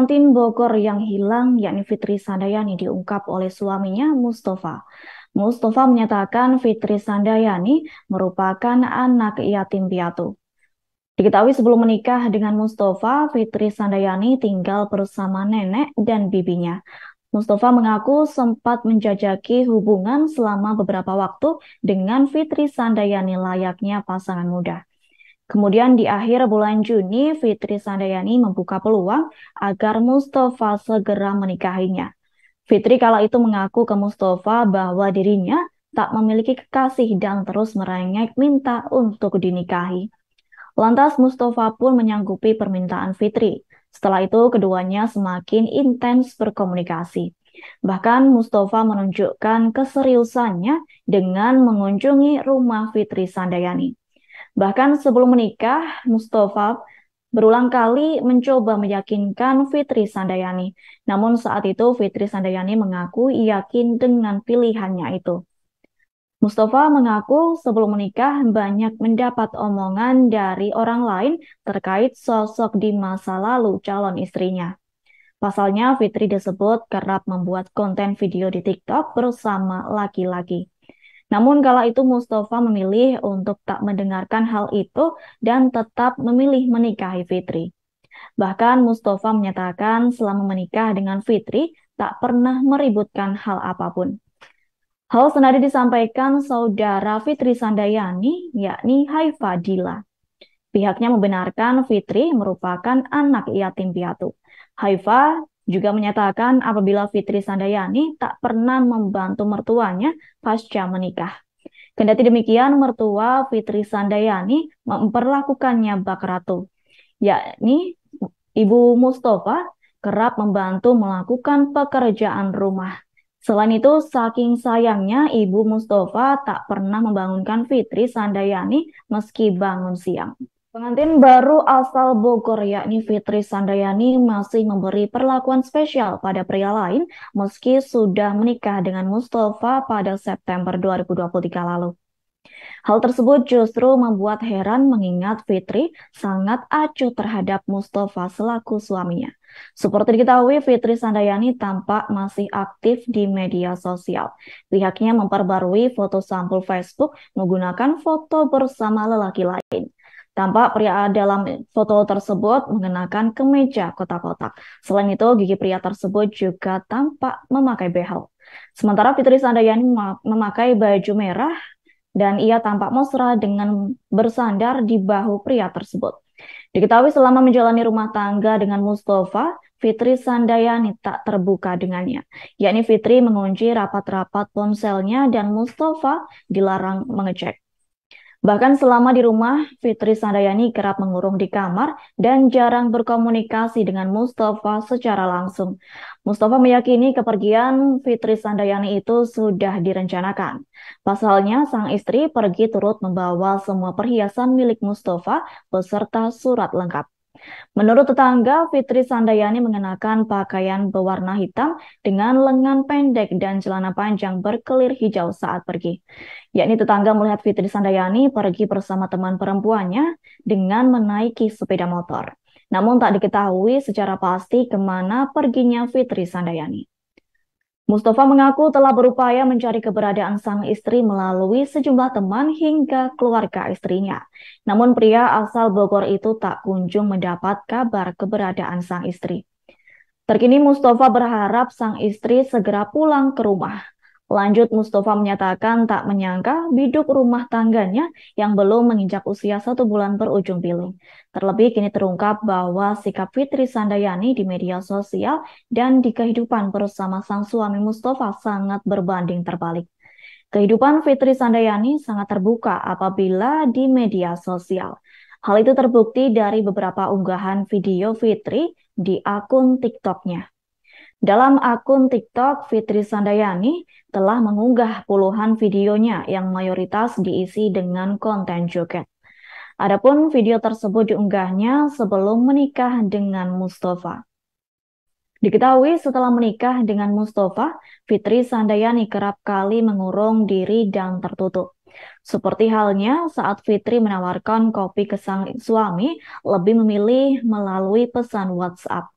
Pengantin Bogor yang hilang, yakni Fitri Sandayani, diungkap oleh suaminya Mustafa. Mustafa menyatakan Fitri Sandayani merupakan anak yatim piatu. Diketahui sebelum menikah dengan Mustafa, Fitri Sandayani tinggal bersama nenek dan bibinya. Mustafa mengaku sempat menjajaki hubungan selama beberapa waktu dengan Fitri Sandayani layaknya pasangan muda. Kemudian di akhir bulan Juni, Fitri Sandayani membuka peluang agar Mustafa segera menikahinya. Fitri kala itu mengaku ke Mustafa bahwa dirinya tak memiliki kekasih dan terus merengek minta untuk dinikahi. Lantas Mustafa pun menyanggupi permintaan Fitri. Setelah itu keduanya semakin intens berkomunikasi. Bahkan Mustafa menunjukkan keseriusannya dengan mengunjungi rumah Fitri Sandayani. Bahkan sebelum menikah, Mustafa berulang kali mencoba meyakinkan Fitri Sandayani. Namun saat itu Fitri Sandayani mengaku yakin dengan pilihannya itu. Mustafa mengaku sebelum menikah banyak mendapat omongan dari orang lain terkait sosok di masa lalu calon istrinya. Pasalnya, Fitri disebut kerap membuat konten video di TikTok bersama laki-laki. Namun kala itu Mustafa memilih untuk tak mendengarkan hal itu dan tetap memilih menikahi Fitri. Bahkan Mustafa menyatakan selama menikah dengan Fitri tak pernah meributkan hal apapun. Hal senada disampaikan saudara Fitri Sandayani, yakni Haifa Dila. Pihaknya membenarkan Fitri merupakan anak yatim piatu. Haifa juga menyatakan apabila Fitri Sandayani tak pernah membantu mertuanya pasca menikah. Kendati demikian, mertua Fitri Sandayani memperlakukannya bak ratu, yakni Ibu Mustafa kerap membantu melakukan pekerjaan rumah. Selain itu, saking sayangnya Ibu Mustafa tak pernah membangunkan Fitri Sandayani meski bangun siang. Pengantin baru asal Bogor yakni Fitri Sandayani masih memberi perlakuan spesial pada pria lain meski sudah menikah dengan Mustafa pada September 2023 lalu. Hal tersebut justru membuat heran mengingat Fitri sangat acuh terhadap Mustafa selaku suaminya. Seperti diketahui, Fitri Sandayani tampak masih aktif di media sosial. Pihaknya memperbarui foto sampul Facebook menggunakan foto bersama lelaki lain. Tampak pria dalam foto tersebut mengenakan kemeja kotak-kotak. Selain itu, gigi pria tersebut juga tampak memakai behel. Sementara Fitri Sandayani memakai baju merah dan ia tampak mesra dengan bersandar di bahu pria tersebut. Diketahui selama menjalani rumah tangga dengan Mustafa, Fitri Sandayani tak terbuka dengannya, yakni Fitri mengunci rapat-rapat ponselnya dan Mustafa dilarang mengecek. Bahkan selama di rumah, Fitri Sandayani kerap mengurung di kamar dan jarang berkomunikasi dengan Mustafa secara langsung. Mustafa meyakini kepergian Fitri Sandayani itu sudah direncanakan. Pasalnya, sang istri pergi turut membawa semua perhiasan milik Mustafa beserta surat lengkap. Menurut tetangga, Fitri Sandayani mengenakan pakaian berwarna hitam dengan lengan pendek dan celana panjang berkelir hijau saat pergi. Yakni tetangga melihat Fitri Sandayani pergi bersama teman perempuannya dengan menaiki sepeda motor. Namun tak diketahui secara pasti kemana perginya Fitri Sandayani. Mustafa mengaku telah berupaya mencari keberadaan sang istri melalui sejumlah teman hingga keluarga istrinya. Namun pria asal Bogor itu tak kunjung mendapat kabar keberadaan sang istri. Terkini Mustafa berharap sang istri segera pulang ke rumah. Lanjut, Mustafa menyatakan tak menyangka biduk rumah tangganya yang belum menginjak usia 1 bulan berujung piling. Terlebih kini terungkap bahwa sikap Fitri Sandayani di media sosial dan di kehidupan bersama sang suami Mustafa sangat berbanding terbalik. Kehidupan Fitri Sandayani sangat terbuka apabila di media sosial. Hal itu terbukti dari beberapa unggahan video Fitri di akun TikTok-nya. Dalam akun TikTok, Fitri Sandayani telah mengunggah puluhan videonya yang mayoritas diisi dengan konten joget. Adapun video tersebut diunggahnya sebelum menikah dengan Mustafa. Diketahui setelah menikah dengan Mustafa, Fitri Sandayani kerap kali mengurung diri dan tertutup. Seperti halnya saat Fitri menawarkan kopi ke sang suami, lebih memilih melalui pesan WhatsApp.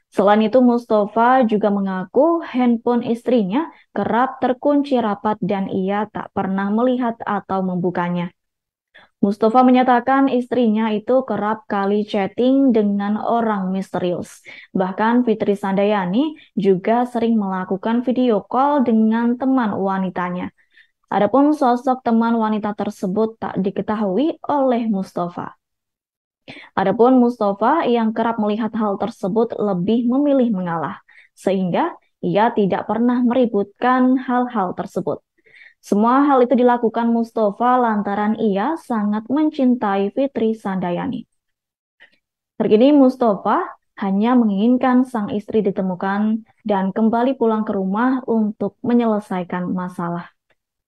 Selain itu, Mustafa juga mengaku handphone istrinya kerap terkunci rapat dan ia tak pernah melihat atau membukanya. Mustafa menyatakan istrinya itu kerap kali chatting dengan orang misterius. Bahkan Fitri Sandayani juga sering melakukan video call dengan teman wanitanya. Adapun sosok teman wanita tersebut tak diketahui oleh Mustafa. Adapun Mustafa yang kerap melihat hal tersebut lebih memilih mengalah, sehingga ia tidak pernah meributkan hal-hal tersebut. Semua hal itu dilakukan Mustafa lantaran ia sangat mencintai Fitri Sandayani. Terkini Mustafa hanya menginginkan sang istri ditemukan dan kembali pulang ke rumah untuk menyelesaikan masalah.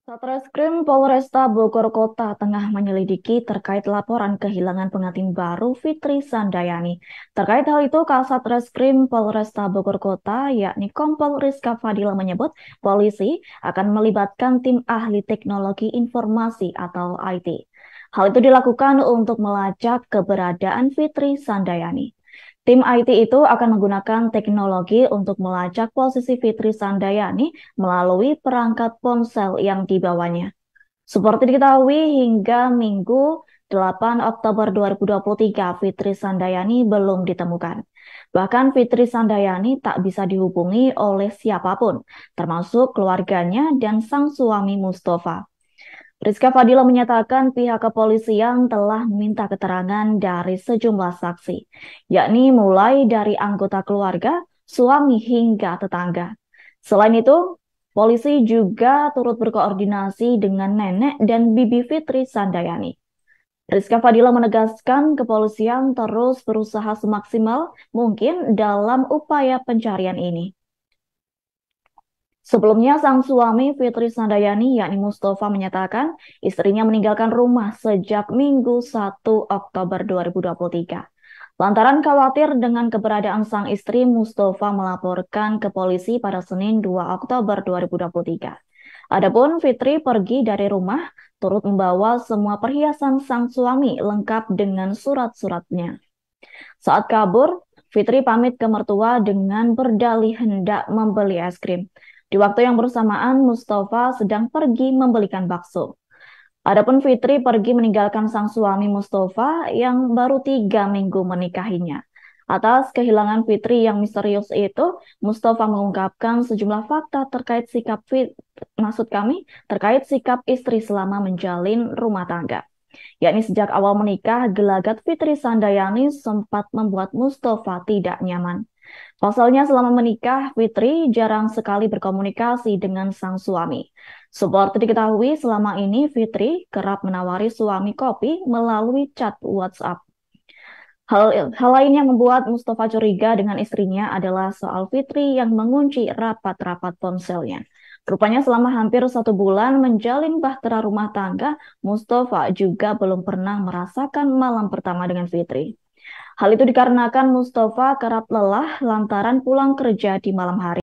Satreskrim Polresta Bogor Kota tengah menyelidiki terkait laporan kehilangan pengantin baru Fitri Sandayani. Terkait hal itu, Kasat Reskrim Polresta Bogor Kota, yakni Kompol Rizka Fadila menyebut polisi akan melibatkan tim ahli teknologi informasi atau IT. Hal itu dilakukan untuk melacak keberadaan Fitri Sandayani. Tim IT itu akan menggunakan teknologi untuk melacak posisi Fitri Sandayani melalui perangkat ponsel yang dibawanya. Seperti diketahui, hingga Minggu 8 Oktober 2023, Fitri Sandayani belum ditemukan. Bahkan Fitri Sandayani tak bisa dihubungi oleh siapapun, termasuk keluarganya dan sang suami Mustafa. Rizka Fadila menyatakan pihak kepolisian telah meminta keterangan dari sejumlah saksi, yakni mulai dari anggota keluarga, suami hingga tetangga. Selain itu, polisi juga turut berkoordinasi dengan nenek dan bibi Fitri Sandayani. Rizka Fadila menegaskan kepolisian terus berusaha semaksimal mungkin dalam upaya pencarian ini. Sebelumnya, sang suami Fitri Sandayani, yakni Mustafa, menyatakan istrinya meninggalkan rumah sejak Minggu 1 Oktober 2023. Lantaran khawatir dengan keberadaan sang istri, Mustafa melaporkan ke polisi pada Senin 2 Oktober 2023. Adapun Fitri pergi dari rumah, turut membawa semua perhiasan sang suami lengkap dengan surat-suratnya. Saat kabur, Fitri pamit ke mertua dengan berdalih hendak membeli es krim. Di waktu yang bersamaan, Mustafa sedang pergi membelikan bakso. Adapun Fitri pergi meninggalkan sang suami Mustafa yang baru 3 minggu menikahinya. Atas kehilangan Fitri yang misterius itu, Mustafa mengungkapkan sejumlah fakta terkait terkait sikap istri selama menjalin rumah tangga. Yakni sejak awal menikah, gelagat Fitri Sandayani sempat membuat Mustafa tidak nyaman. Pasalnya selama menikah, Fitri jarang sekali berkomunikasi dengan sang suami. Seperti diketahui, selama ini Fitri kerap menawari suami kopi melalui chat WhatsApp. Hal lain yang membuat Mustafa curiga dengan istrinya adalah soal Fitri yang mengunci rapat-rapat ponselnya. Rupanya selama hampir 1 bulan menjalin bahtera rumah tangga, Mustafa juga belum pernah merasakan malam pertama dengan Fitri. Hal itu dikarenakan Mustafa kerap lelah lantaran pulang kerja di malam hari.